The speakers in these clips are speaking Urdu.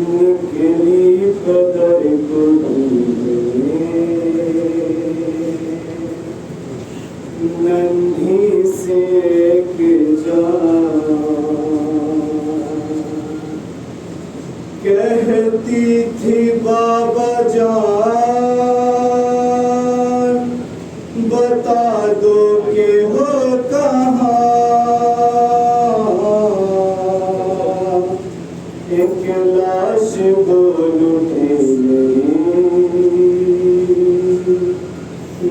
نکلی قدر ننھی سے ایک جان کہتی تھی بابا جان بتا دو کہ ہو کہاں ایک لاش بول اٹھی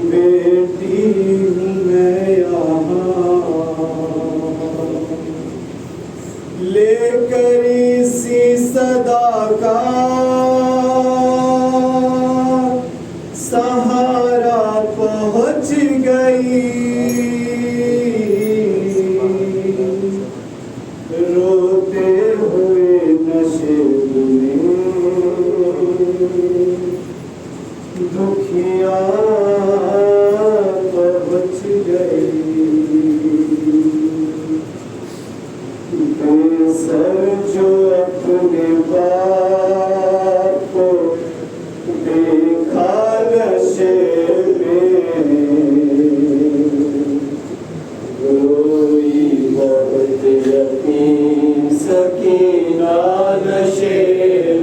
بیٹی ہوں میں یہاں لے کر اسی صدا کا سہارا پہنچ گئی روتے ہوئے نشے میں دکھیا پہنچ گئی بے سر جو اپنے باپ کو دیکھا نشے میں روئی بہت یتیم سکینہ نشے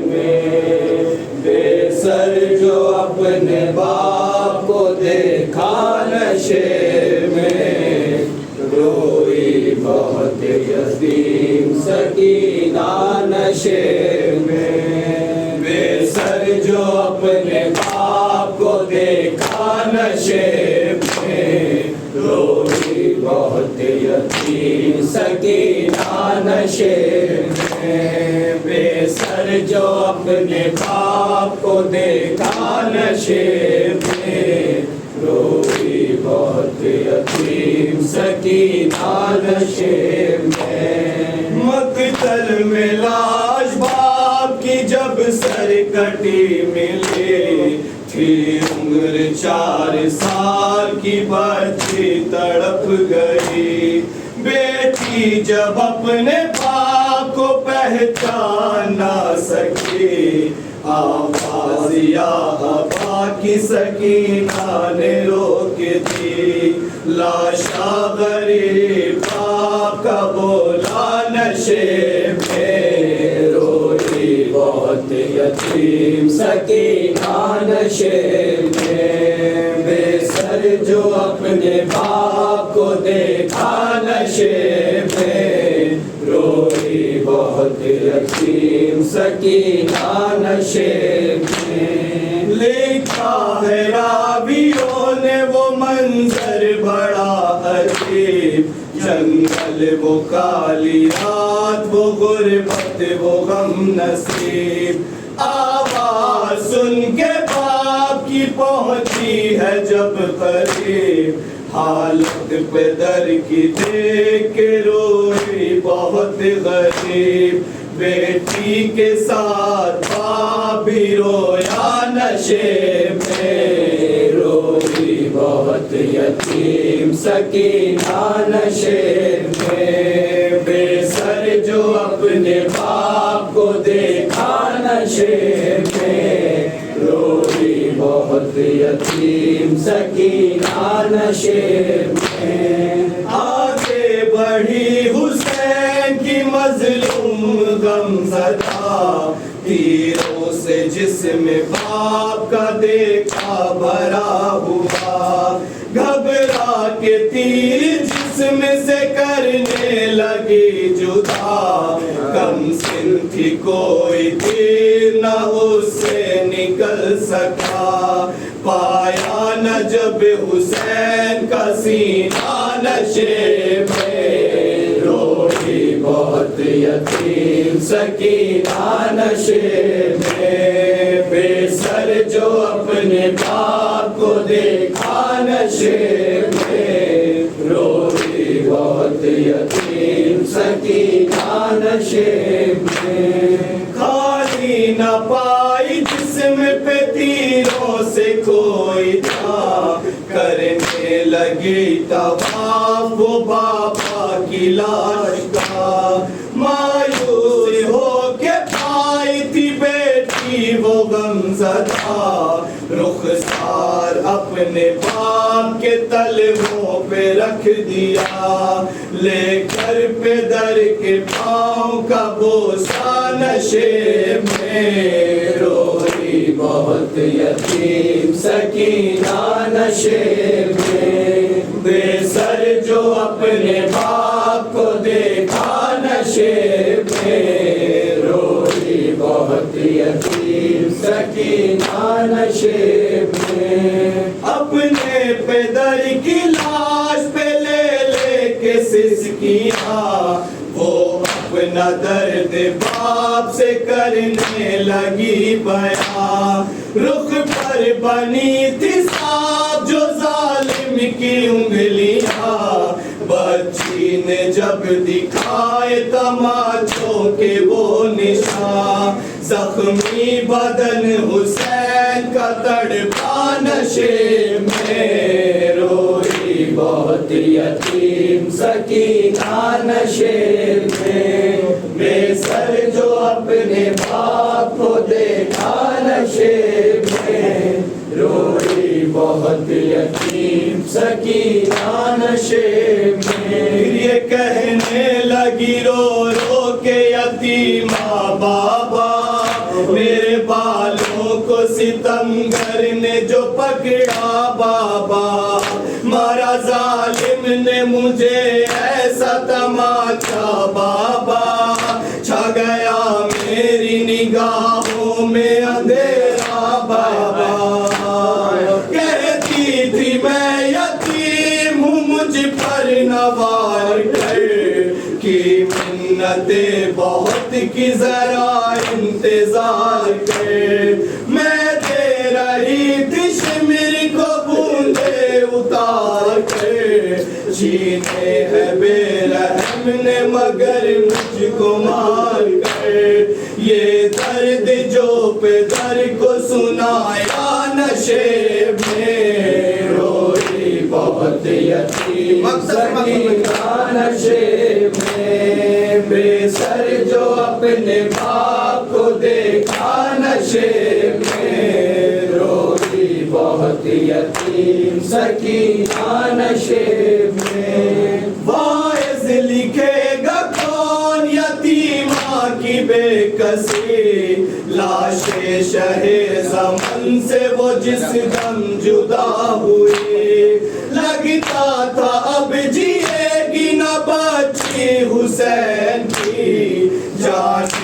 میں بے سر جو اپنے باپ کو دیکھا نشے میں روئی بہت یتیم سکینہ نشے میں بے سر جو اپنے باپ کو دیکھا نشے میں روئی بہت یتیم سکینہ نشے میں بے سر جو اپنے باپ کو دیکھا نشے میں روئی بہت یتیم سکینہ نشے میں مقتل میں لاش باپ کی جب سر کٹی ملی تھی عمر 4 سال کی بچی تڑپ گئی بیٹی جب اپنے باپ کو پہچان نہ سکی آواز یا ابا کی سکینہ نے روک دی لاشا غریب باپ کا بولا نشے میں روئی بہت یتیم سکینہ نشے میں بے سر جو اپنے باپ کو دیکھا نشے میں روئی بہت یتیم سکینہ نشے میں لکھا ہے راویوں نے وہ منظر بڑا عجیب جنگل وہ کالی رات وہ غربت وہ غم نصیب آواز سن کے باپ کی پہنچی ہے جب قریب حالت پہ در کی دیکھ کے روئی بہت غریب بیٹی کے ساتھ باپ بھی رویا نشے میں روئی بہت یتیم سکینہ نشے میں بے سر جو اپنے باپ کو دیکھا نشے میں روئی بہت یتیم سکینہ نشے میں آگے بڑھی حسین کی مظلوم غم زدہ تیروں سے جسم باپ کا دیکھا بھرا ہوا گھبرا کے تیر جسم سے کرنے لگی جدا کم سن تھی کوئی تیر نہ اس سے نکل سکا پایا نہ جب حسین کا سینہ نشے میں روئی بہت یتیم سکینہ نشے میں بے سر جو اپنے باپ کو دیکھا نشے میں روئی بہت یتیم سکینہ نشے میں خالی نہ پائی جسم پہ تیروں سے کوئی تھا کرنے لگی طواف وہ بابا کی لاش کا مایوس ہو کے پائی تھی زدہ رخسار اپنے باپ کے تلووں پہ رکھ دیا، لے کر پدر کے پاؤں کا بوسہ نشے میں، روئی بہت یتیم سکینہ نشے میں، بے سر جو اپنے باپ کو دیکھا نشے میں، روئی بہت یتیم سکینہ نشے میں، اپنے پدر کی لاش پہ لے کے سسکیاں، وہ اپنا درد باپ سے کرنے لگی بیان، رخ پر بنی تھی صاف جو ظالم کی انگلیاں، بچی نے جب دکھائے تماچوں کے وہ نشان، زخمی بدن حسین کا تڑپا نشے میں، روئی بہت یتیم سکینہ نشے میں، بے سر جو اپنے باپ کو دیکھا نشے میں، روئی بہت یتیم سکینہ نشے میں، یہ کہنے لگی رو رو کے یتیمہ بابا، میرے بالوں کو ستمگر نے جو پکڑا بابا، مارا ظالم نے مجھے ایسا تماچا بابا، چھا گیا میری نگاہوں میں اندھیرا بابا، کہتی تھی میں یتیم ہوں مجھ پر نوار کر، کی منتیں بہت کی ذرا انتظار کر، میں دے رہی تھی شمر کو بوندے اتار کر، چھینے ہے بے رحم نے مگر مجھ کو مار کر، یہ درد جو پدر کو سنایا نشے میں، روئی بہت یتیم سکینہ نشے میں، بے سر جو اپنے باپ کو دیکھا نشے میں، روئی بہت یتیم سکینہ نشے میں، واعظ لکھے گا کون یتیمہ کی بے کسی، لاش شہ زمن سے وہ جس دم جدا ہوئی، لگتا تھا اب جیے گی نہ بچی حسین کی جان۔